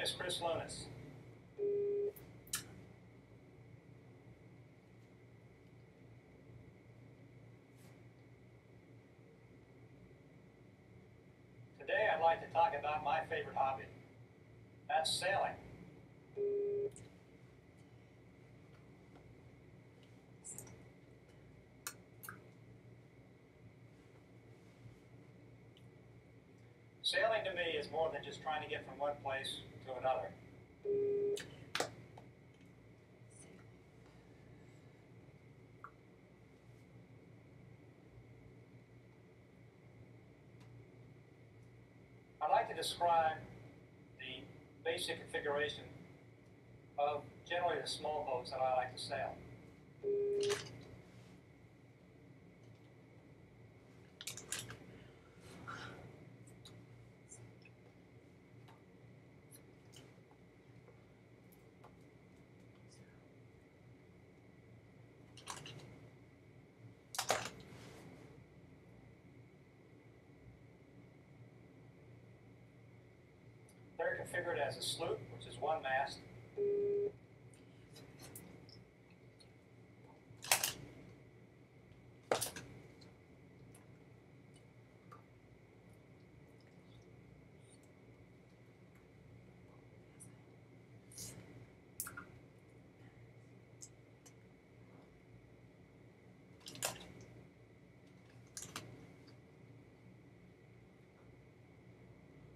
is Chris Lunas. Today I'd like to talk about my favorite hobby. That's sailing. Sailing to me is more than just trying to get from one place to another. I'd like to describe the basic configuration of generally the small boats that I like to sail. They're configured as a sloop, which is one mast.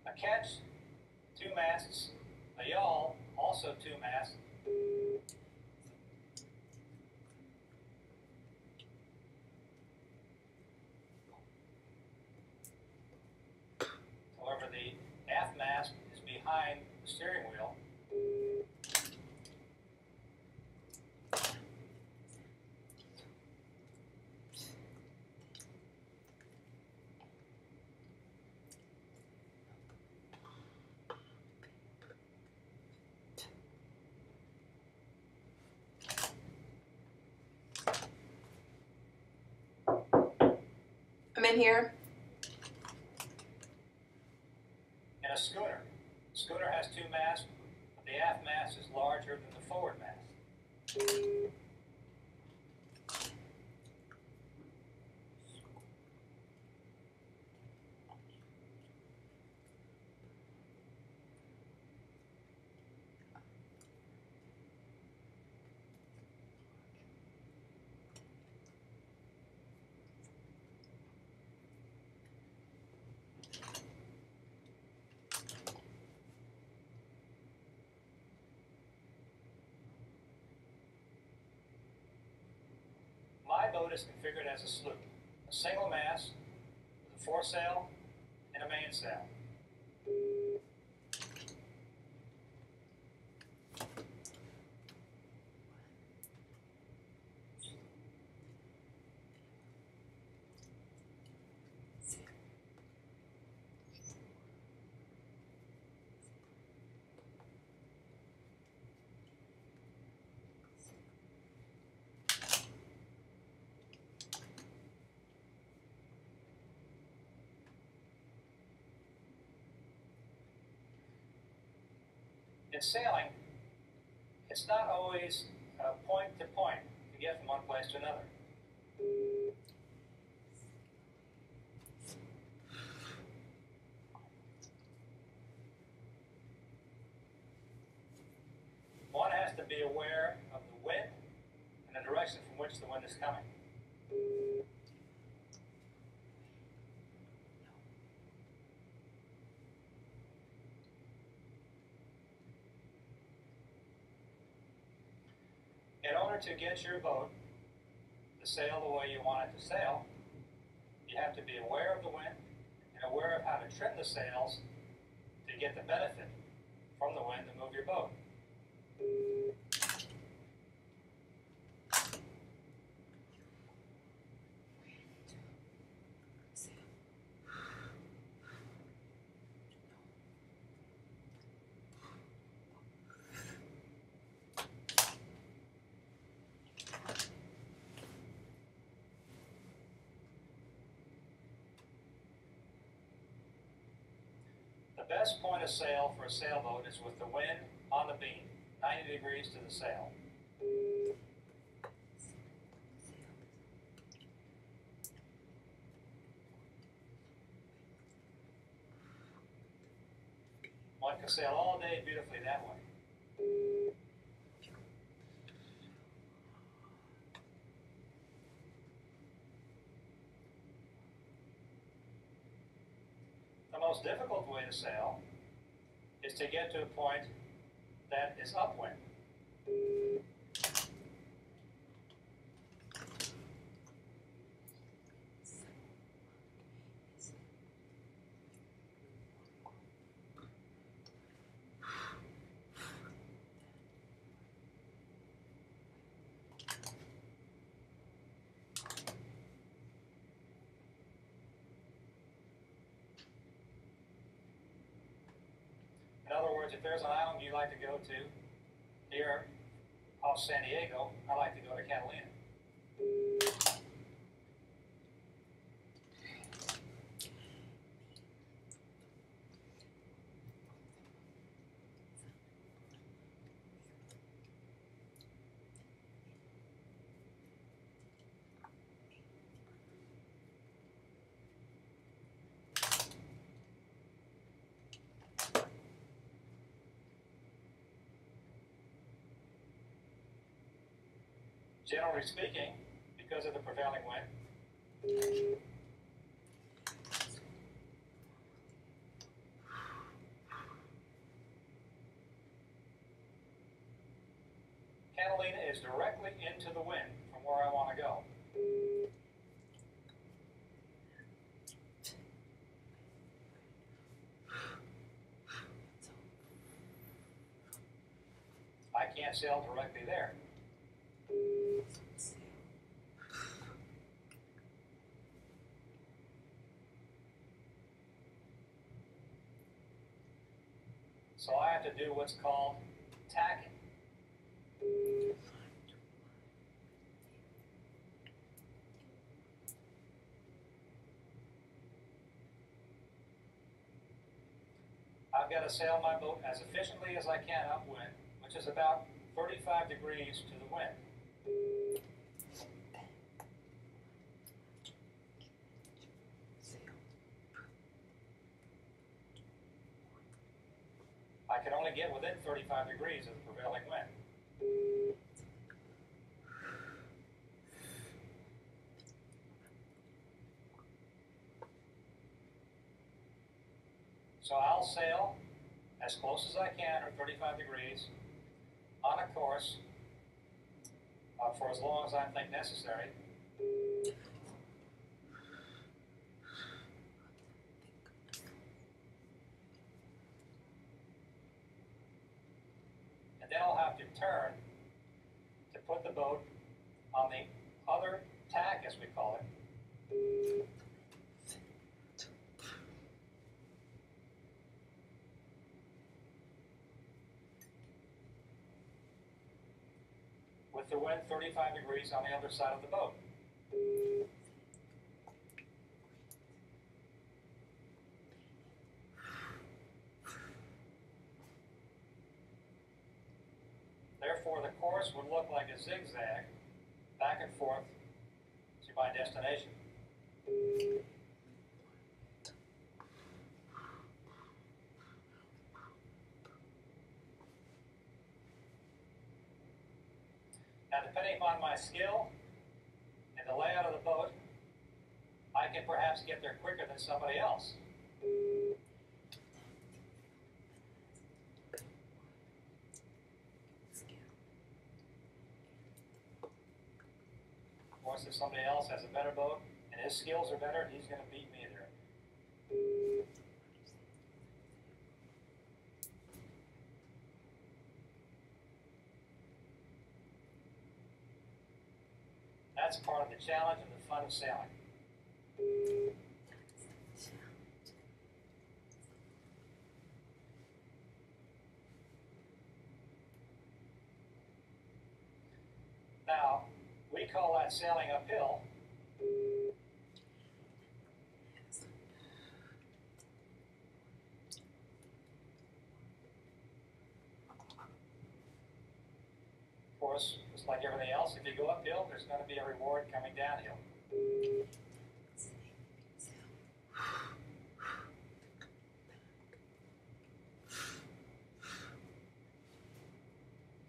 A ketch, two masts. A yawl, also two masts. However, the aft mast is behind the steering wheel. I'm in here. And a schooner. The schooner has two masts, but the aft mast is larger than the forward mast. My boat is configured as a sloop, a single mast with a foresail and a mainsail. In sailing, it's not always point to point to get from one place to another. One has to be aware of the wind and the direction from which the wind is coming. In order to get your boat to sail the way you want it to sail, you have to be aware of the wind and aware of how to trim the sails to get the benefit from the wind to move your boat. The best point of sail for a sailboat is with the wind on the beam, 90 degrees to the sail. One can sail all day beautifully that way. The most difficult way to sail is to get to a point that is upwind. In other words, if there's an island you'd like to go to here off San Diego, I like to go to Catalina. Generally speaking, because of the prevailing wind, Catalina is directly into the wind from where I want to go. I can't sail directly there. So I have to do what's called tacking. I've got to sail my boat as efficiently as I can upwind, which is about 35 degrees to the wind. I can only get within 35 degrees of the prevailing wind. So I'll sail as close as I can, or 35 degrees, on a course for as long as I think necessary. And then I'll have to turn to put the boat on the other tack, as we call it. With the wind 35 degrees on the other side of the boat. Therefore, the course would look like a zigzag back and forth to my destination. Now, depending upon my skill and the layout of the boat, I can perhaps get there quicker than somebody else. Of course, if somebody else has a better boat and his skills are better, he's going to beat me there. That's part of the challenge and the fun of sailing. Now, we call that sailing uphill. course, just like everything else, if you go uphill, there's going to be a reward coming downhill.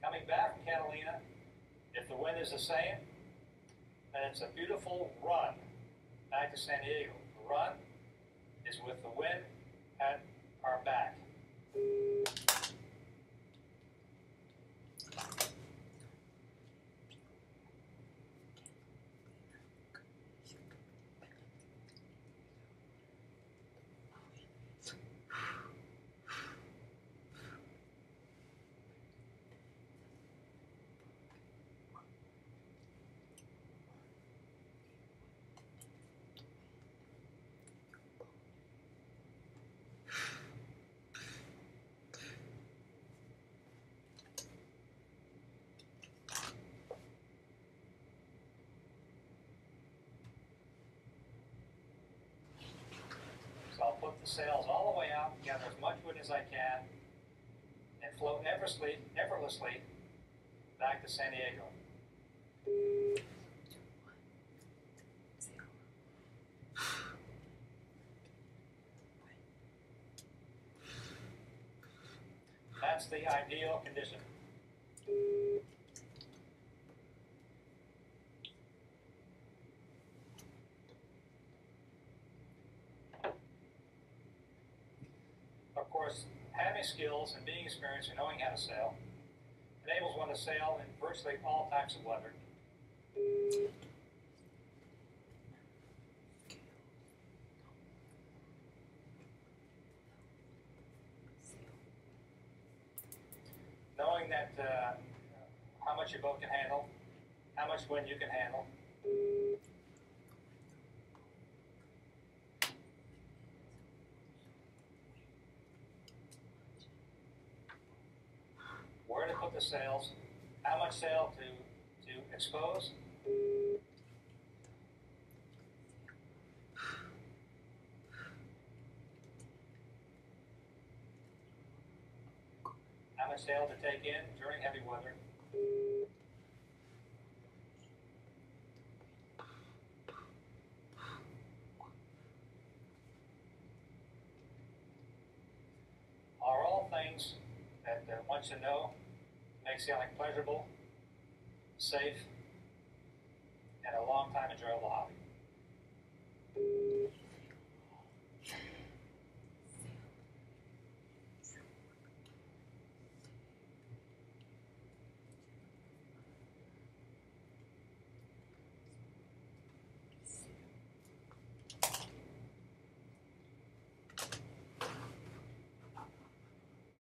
Coming back from Catalina, if the wind is the same, then it's a beautiful run back to San Diego. The run is with the wind at our back. So I'll put the sails all the way out, gather as much wind as I can, and float effortlessly back to San Diego. That's the ideal condition. Of course, having skills and being experienced and knowing how to sail enables one to sail in virtually all types of weather. Knowing that how much your boat can handle, how much wind you can handle. Where to put the sails, how much sail to expose. How much sail to take in during heavy weather. Are all things that one should know to make sailing pleasurable, safe, and a long time enjoyable hobby.